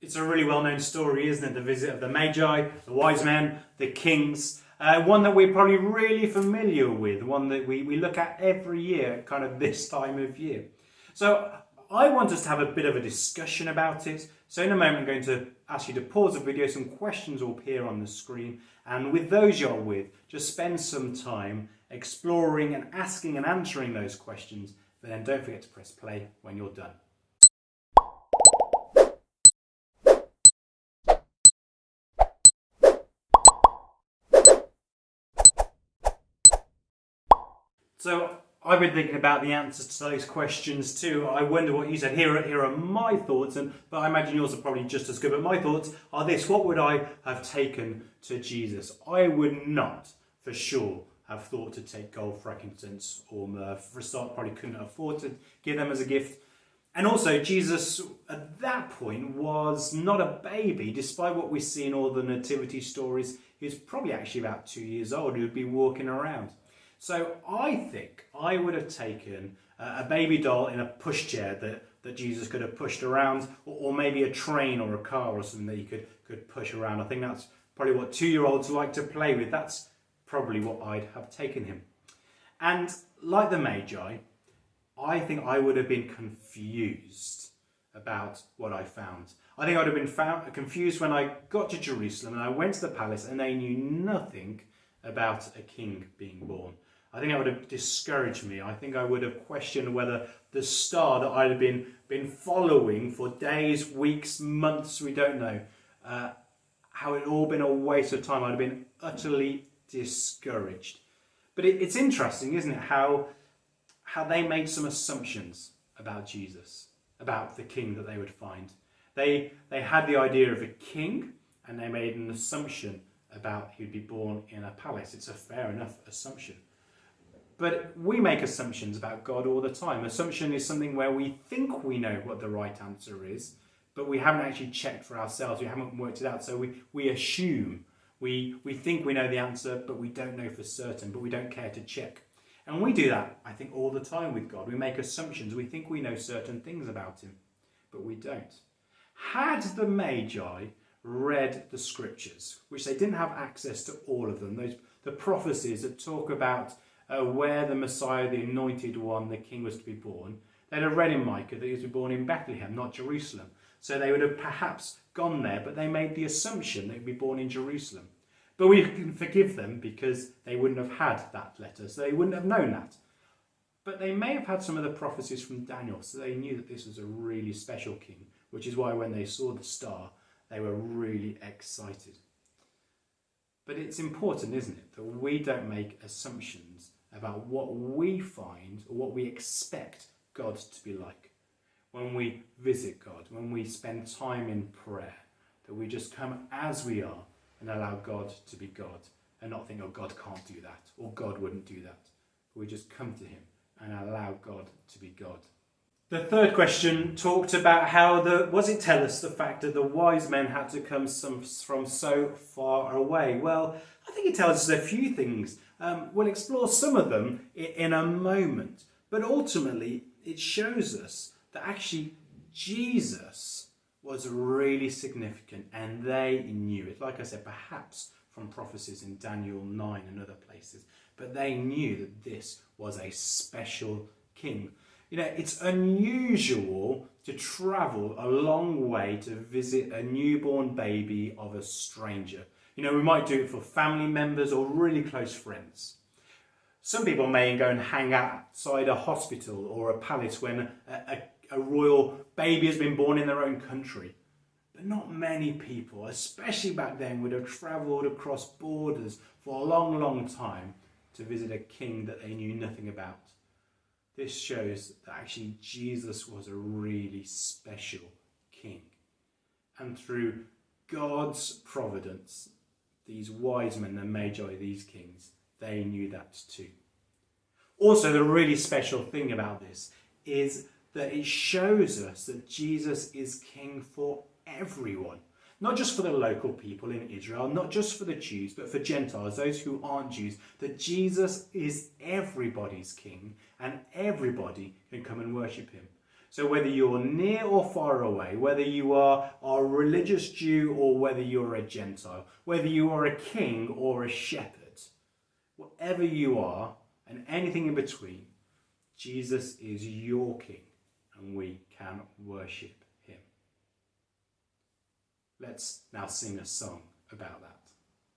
It's a really well-known story, isn't it? The visit of the Magi, the wise men, the kings. One that we're probably really familiar with, one that we look at every year, kind of this time of year. So I want us to have a bit of a discussion about it. So in a moment, I'm going to ask you to pause the video. Some questions will appear on the screen. And with those you're with, just spend some time exploring and asking and answering those questions. But then don't forget to press play when you're done. So I've been thinking about the answers to those questions too. I wonder what you said. Here are my thoughts, but I imagine yours are probably just as good. But my thoughts are this: what would I have taken to Jesus? I would not, for sure, have thought to take gold, frankincense, or myrrh. For a start, probably couldn't afford to give them as a gift. And also, Jesus at that point was not a baby, despite what we see in all the nativity stories. He was probably actually about 2 years old. He would be walking around. So I think I would have taken a baby doll in a pushchair that Jesus could have pushed around, or maybe a train or a car or something that he could push around. I think that's probably what 2-year-olds like to play with. That's probably what I'd have taken him. And like the Magi, I think I would have been confused about what I found. I think I would have been confused when I got to Jerusalem and I went to the palace and they knew nothing about a king being born. I think that would have discouraged me. I think I would have questioned whether the star that I'd have been following for days, weeks, months, we don't know, how it had all been a waste of time. I'd have been utterly discouraged. But it's interesting, isn't it, how they made some assumptions about Jesus, about the king that they would find. They had the idea of a king, and they made an assumption about he'd be born in a palace. It's a fair enough assumption. But we make assumptions about God all the time. Assumption is something where we think we know what the right answer is, but we haven't actually checked for ourselves. We haven't worked it out. So we assume. We think we know the answer, but we don't know for certain, but we don't care to check. And we do that, I think, all the time with God. We make assumptions. We think we know certain things about him, but we don't. Had the Magi read the scriptures, which they didn't have access to all of them, the prophecies that talk about where the Messiah, the anointed one, the king was to be born, they'd have read in Micah that he was to be born in Bethlehem, not Jerusalem. So they would have perhaps gone there, but they made the assumption that he'd be born in Jerusalem. But we can forgive them because they wouldn't have had that letter, so they wouldn't have known that. But they may have had some of the prophecies from Daniel, so they knew that this was a really special king, which is why when they saw the star, they were really excited. But it's important, isn't it, that we don't make assumptions about what we find or what we expect God to be like. When we visit God, when we spend time in prayer, that we just come as we are and allow God to be God and not think, oh, God can't do that, or God wouldn't do that. But we just come to him and allow God to be God. The third question talked about how was it tell us the fact that the wise men had to come from so far away? Well, I think it tells us a few things. We'll explore some of them in a moment. But ultimately, it shows us that actually Jesus was really significant and they knew it. Like I said, perhaps from prophecies in Daniel 9 and other places. But they knew that this was a special king. You know, it's unusual to travel a long way to visit a newborn baby of a stranger. You know, we might do it for family members or really close friends. Some people may go and hang outside a hospital or a palace when a royal baby has been born in their own country. But not many people, especially back then, would have travelled across borders for a long, long time to visit a king that they knew nothing about. This shows that actually Jesus was a really special king. And through God's providence, these wise men, the Magi, these kings, they knew that too. Also, the really special thing about this is that it shows us that Jesus is king for everyone. Not just for the local people in Israel, not just for the Jews, but for Gentiles, those who aren't Jews, that Jesus is everybody's king and everybody can come and worship him. So whether you're near or far away, whether you are a religious Jew or whether you're a Gentile, whether you are a king or a shepherd, whatever you are and anything in between, Jesus is your king and we can worship him. Let's now sing a song about that.